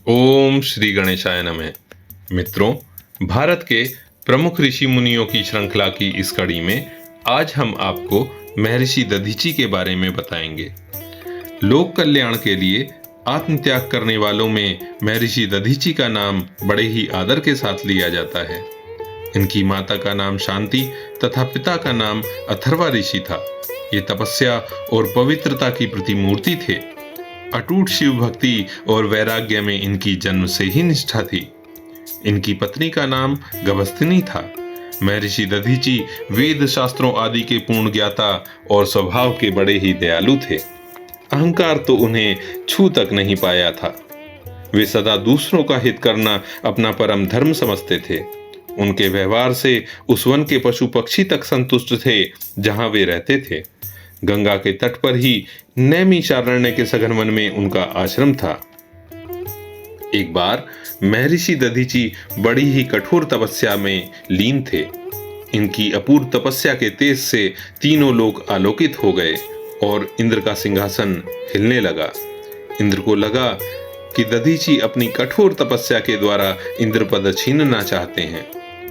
ओम श्री गणेशाय नमः। मित्रों, भारत के प्रमुख ऋषि मुनियों की श्रृंखला की इस कड़ी में आज हम आपको महर्षि दधीची के बारे में बताएंगे। लोक कल्याण के लिए आत्मत्याग करने वालों में महर्षि दधीची का नाम बड़े ही आदर के साथ लिया जाता है। इनकी माता का नाम शांति तथा पिता का नाम अथर्वा ऋषि था। ये तपस्या और पवित्रता की प्रतिमूर्ति थे। अटूट शिव भक्ति और वैराग्य में इनकी जन्म से ही निष्ठा थी। इनकी पत्नी का नाम गभस्तिनी था। महर्षि दधीची वेद शास्त्रों आदि के पूर्ण ज्ञाता और स्वभाव के बड़े ही दयालु थे। अहंकार तो उन्हें छू तक नहीं पाया था। वे सदा दूसरों का हित करना अपना परम धर्म समझते थे। उनके व्यवहार से उस वन के पशु पक्षी तक संतुष्ट थे जहां वे रहते थे। गंगा के तट पर ही नैमिषारण्य के सघन वन में उनका आश्रम था। एक बार महर्षि दधीची बड़ी ही कठोर तपस्या में लीन थे। इनकी अपूर्व तपस्या के तेज से तीनों लोग आलोकित हो गए और इंद्र का सिंहासन हिलने लगा। इंद्र को लगा कि दधीची अपनी कठोर तपस्या के द्वारा इंद्रपद छीनना चाहते हैं।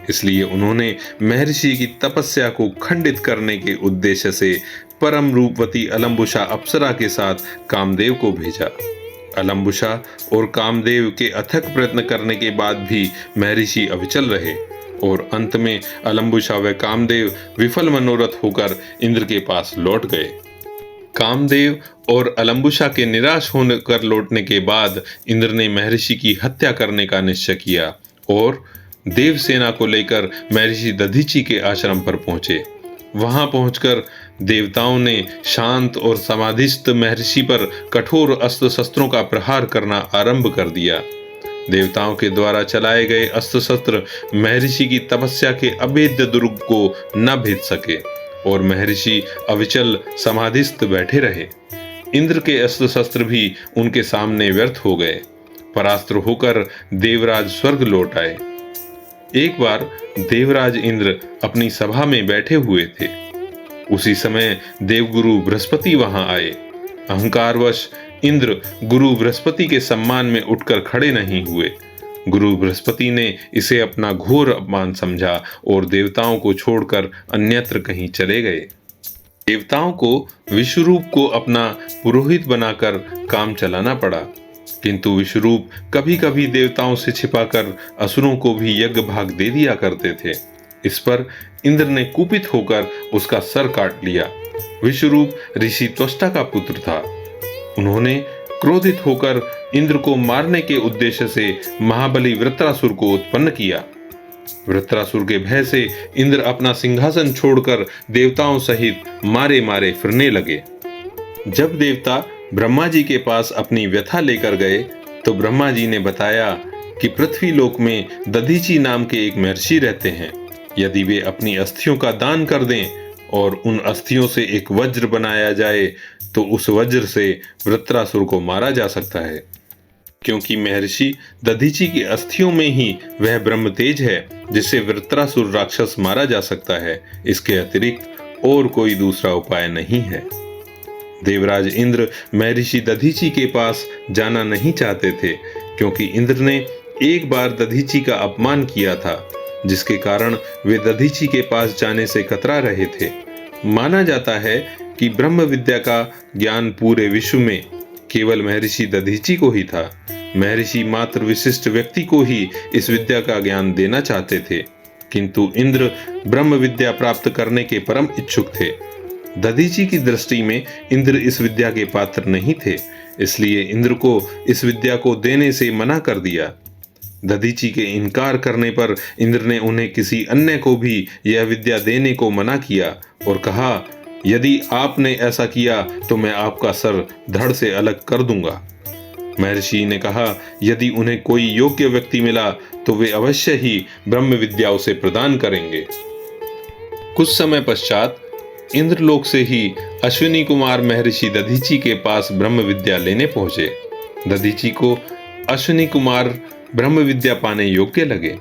इसलिए उन्होंने महर्षि की तपस्या को खंडित करने के उद्देश्य से परम रूपवती अलम्बुसा अप्सरा के साथ कामदेव को भेजा। अलम्बुसा और कामदेव के अथक प्रयत्न करने के बाद भी महर्षि अविचल रहे और अंत में अलम्बुसा व कामदेव विफल मनोरथ होकर इंद्र के पास लौट गए। कामदेव और अलम्बुसा के निराश होकर लौटने के बाद इंद्र ने महर्षि की हत्या करने का निश्चय किया और देवसेना को लेकर महर्षि दधीची के आश्रम पर पहुंचे। वहां पहुंचकर देवताओं ने शांत और समाधिस्थ महर्षि पर कठोर अस्त्र शस्त्रों का प्रहार करना आरंभ कर दिया। देवताओं के द्वारा चलाए गए अस्त्र शस्त्र महर्षि की तपस्या के अभेद्य दुर्ग को न भेद सके और महर्षि अविचल समाधिस्थ बैठे रहे। इंद्र के अस्त्र शस्त्र भी उनके सामने व्यर्थ हो गए। परास्त होकर देवराज स्वर्ग लौट आए। एक बार देवराज इंद्र अपनी सभा में बैठे हुए थे। उसी समय देवगुरु बृहस्पति वहां आए। अहंकारवश इंद्र गुरु बृहस्पति के सम्मान में उठकर खड़े नहीं हुए। गुरु बृहस्पति ने इसे अपना घोर अपमान समझा और देवताओं को छोड़कर अन्यत्र कहीं चले गए। देवताओं को विश्वरूप को अपना पुरोहित बनाकर काम चलाना पड़ा, किंतु विश्वरूप कभी कभी देवताओं से छिपाकर असुरों को भी यज्ञ भाग दे दिया करते थे। इस पर इंद्र ने कुपित होकर उसका सर काट लिया। विश्वरूप ऋषि त्वष्टा का पुत्र था। उन्होंने क्रोधित होकर इंद्र को मारने के उद्देश्य से महाबली वृत्रासुर को उत्पन्न किया। वृत्रासुर के भय से इंद्र अपना सिंहासन छोड़कर देवताओं सहित मारे मारे फिरने लगे। जब देवता ब्रह्मा जी के पास अपनी व्यथा लेकर गए तो ब्रह्मा जी ने बताया कि पृथ्वी लोक में दधीची नाम के एक महर्षि रहते हैं। यदि वे अपनी अस्थियों का दान कर दें और उन अस्थियों से एक वज्र बनाया जाए तो उस वज्र से वृत्रासुर को मारा जा सकता है, क्योंकि महर्षि दधीची की अस्थियों में ही वह ब्रह्म तेज है जिससे वृत्रासुर राक्षस मारा जा सकता है। इसके अतिरिक्त और कोई दूसरा उपाय नहीं है। देवराज इंद्र महर्षि दधीची के पास जाना नहीं चाहते थे, क्योंकि इंद्र ने एक बार दधीची का अपमान किया था, जिसके कारण वे दधीची के पास जाने से कतरा रहे थे। माना जाता है कि ब्रह्म विद्या का ज्ञान पूरे विश्व में केवल महर्षि दधीची को ही था। महर्षि मात्र विशिष्ट व्यक्ति को ही इस विद्या का ज्ञान देना चाहते थे, किंतु इंद्र ब्रह्म विद्या प्राप्त करने के परम इच्छुक थे। दधीची की दृष्टि में इंद्र इस विद्या के पात्र नहीं थे, इसलिए इंद्र को इस विद्या को देने से मना कर दिया। दधीची के इनकार करने पर इंद्र ने उन्हें किसी अन्य को भी यह विद्या देने को मना किया और कहा, यदि आपने ऐसा किया तो मैं आपका सर धड़ से अलग कर दूंगा। महर्षि ने कहा, यदि उन्हें कोई योग्य व्यक्ति मिला तो वे अवश्य ही ब्रह्म विद्या उसे प्रदान करेंगे। कुछ समय पश्चात इंद्रलोक से ही अश्विनी कुमार महर्षि दधीची के पास ब्रह्म विद्या लेने पहुंचे। दधीची को अश्विनी कुमार ब्रह्म विद्या पाने योग्य लगे।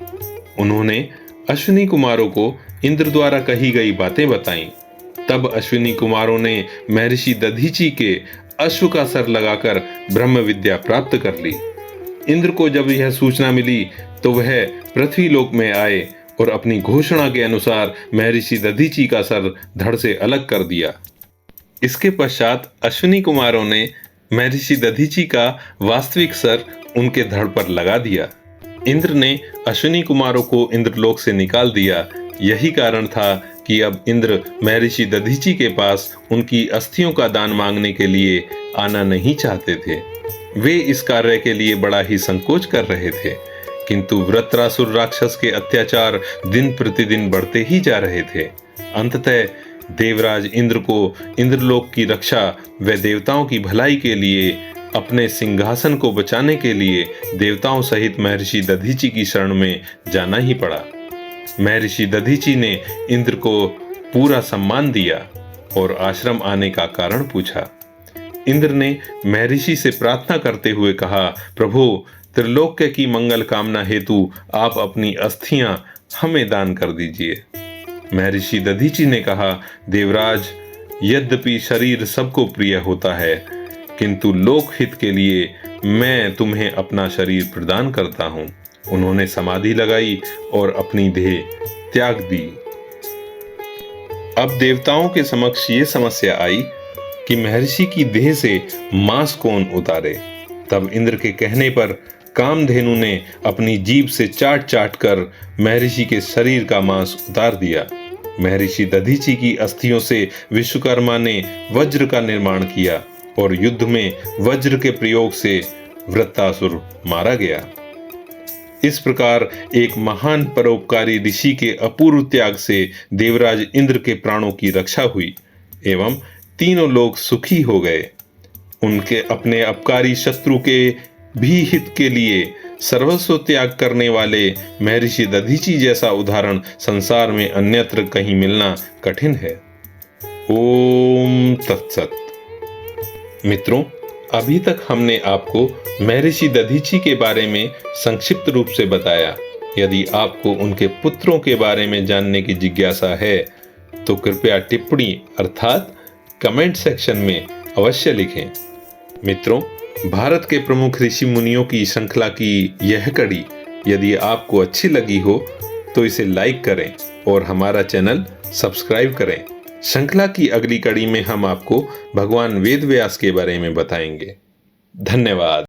उन्होंने अश्विनी कुमारों को इंद्र द्वारा कही गई बातें बताईं। तब अश्विनी कुमारों ने महर्षि दधीची के अश्व का सर लगाकर ब्रह्म विद्या प्राप्त कर ली। इंद्र को जब यह सूचना मिली तो वह पृथ्वी लोक में आए और अपनी घोषणा के अनुसार महर्षि दधीची का सर धड़ से अलग कर दिया। इसके पश्चात अश्विनी कुमारों ने महर्षि दधीची का वास्तविक सर उनके धड़ पर लगा दिया। इंद्र ने अश्विनी कुमारों को इंद्रलोक से निकाल दिया। यही कारण था कि अब इंद्र महर्षि दधीची के पास उनकी अस्थियों का दान मांगने के लिए आना नहीं चाहते थे। वे इस कार्य के लिए बड़ा ही संकोच कर रहे थे, किंतु वृत्रासुर राक्षस के अत्याचार दिन प्रतिदिन बढ़ते ही जा रहे थे। अंततः देवराज इंद्र को इंद्रलोक की रक्षा व देवताओं की भलाई के लिए अपने सिंहासन को बचाने के लिए देवताओं सहित महर्षि दधीची की शरण में जाना ही पड़ा। महर्षि दधीची ने इंद्र को पूरा सम्मान दिया और आश्रम आने का कारण पूछा। इंद्र ने महर्षि से प्रार्थना करते हुए कहा, प्रभु, त्रिलोक्य की मंगल कामना हेतु आप अपनी अस्थियां हमें दान कर दीजिए। महर्षि दधीची ने कहा, देवराज, यद्यपि शरीर सबको प्रिय होता है, किंतु लोकहित के लिए मैं तुम्हें अपना शरीर प्रदान करता हूं। उन्होंने समाधि लगाई और अपनी देह त्याग दी। अब देवताओं के समक्ष ये समस्या आई कि महर्षि की देह से मांस कौन उतारे। तब इंद्र के कहने पर कामधेनु ने अपनी जीभ से चाट चाट कर महर्षि के शरीर का मांस उतार दिया। महर्षि दधीची की अस्थियों से विश्वकर्मा ने वज्र का निर्माण किया और युद्ध में वज्र के प्रयोग से वृत्रासुर मारा गया। इस प्रकार एक महान परोपकारी ऋषि के अपूर्व त्याग से देवराज इंद्र के प्राणों की रक्षा हुई एवं तीनों लोग सुखी हो गए। उनके अपने अपकारी शत्रु के भी हित के लिए सर्वस्व त्याग करने वाले महर्षि दधीची जैसा उदाहरण संसार में अन्यत्र कहीं मिलना कठिन है। ओम तत्सत। मित्रों, अभी तक हमने आपको महर्षि दधीची के बारे में संक्षिप्त रूप से बताया। यदि आपको उनके पुत्रों के बारे में जानने की जिज्ञासा है तो कृपया टिप्पणी अर्थात कमेंट सेक्शन में अवश्य लिखें। मित्रों, भारत के प्रमुख ऋषि मुनियों की श्रृंखला की यह कड़ी यदि आपको अच्छी लगी हो तो इसे लाइक करें और हमारा चैनल सब्सक्राइब करें। श्रृंखला की अगली कड़ी में हम आपको भगवान वेद व्यास के बारे में बताएंगे। धन्यवाद।